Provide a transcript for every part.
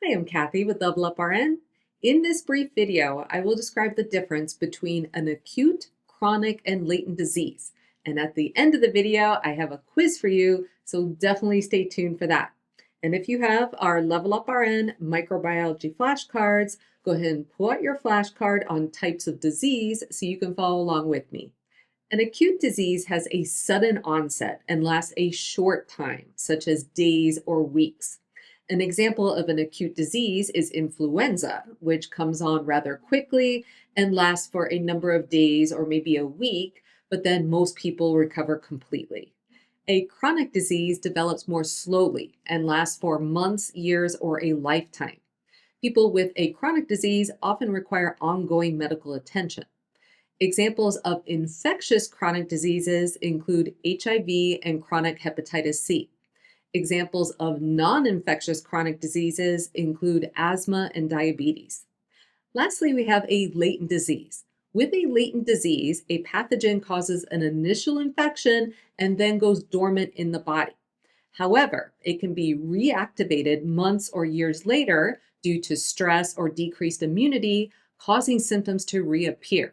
Hi, I'm Cathy with Level Up RN. In this brief video, I will describe the difference between an acute, chronic, and latent disease. And at the end of the video, I have a quiz for you, so definitely stay tuned for that. And if you have our Level Up RN microbiology flashcards, go ahead and pull out your flashcard on types of disease so you can follow along with me. An acute disease has a sudden onset and lasts a short time, such as days or weeks. An example of an acute disease is influenza, which comes on rather quickly and lasts for a number of days or maybe a week, but then most people recover completely. A chronic disease develops more slowly and lasts for months, years, or a lifetime. People with a chronic disease often require ongoing medical attention. Examples of infectious chronic diseases include HIV and chronic hepatitis C. Examples of non-infectious chronic diseases include asthma and diabetes. Lastly, we have a latent disease. With a latent disease, a pathogen causes an initial infection and then goes dormant in the body. However, it can be reactivated months or years later due to stress or decreased immunity, causing symptoms to reappear.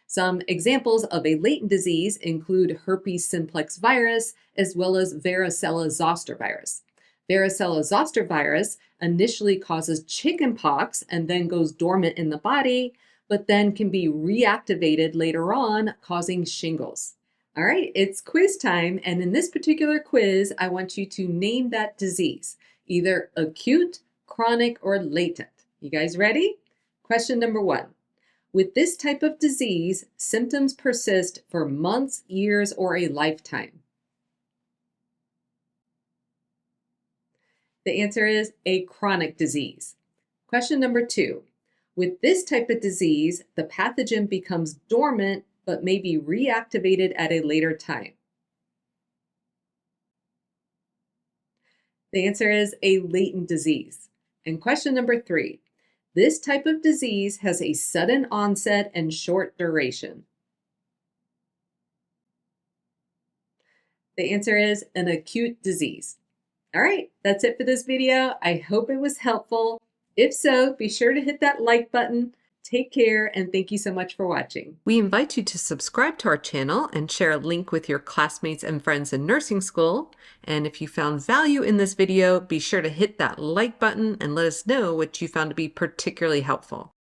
Some examples of a latent disease include herpes simplex virus as well as varicella zoster virus. Varicella zoster virus initially causes chickenpox and then goes dormant in the body, but then can be reactivated later on, causing shingles. All right, it's quiz time, and in this particular quiz, I want you to name that disease, either acute, chronic, or latent. You guys ready? Question number 1. With this type of disease, symptoms persist for months, years, or a lifetime. The answer is a chronic disease. Question number 2. With this type of disease, the pathogen becomes dormant but may be reactivated at a later time. The answer is a latent disease. And question number 3. This type of disease has a sudden onset and short duration. The answer is an acute disease. All right, that's it for this video. I hope it was helpful. If so, be sure to hit that like button. Take care, and thank you so much for watching. We invite you to subscribe to our channel and share a link with your classmates and friends in nursing school. And if you found value in this video, be sure to hit that like button and let us know what you found to be particularly helpful.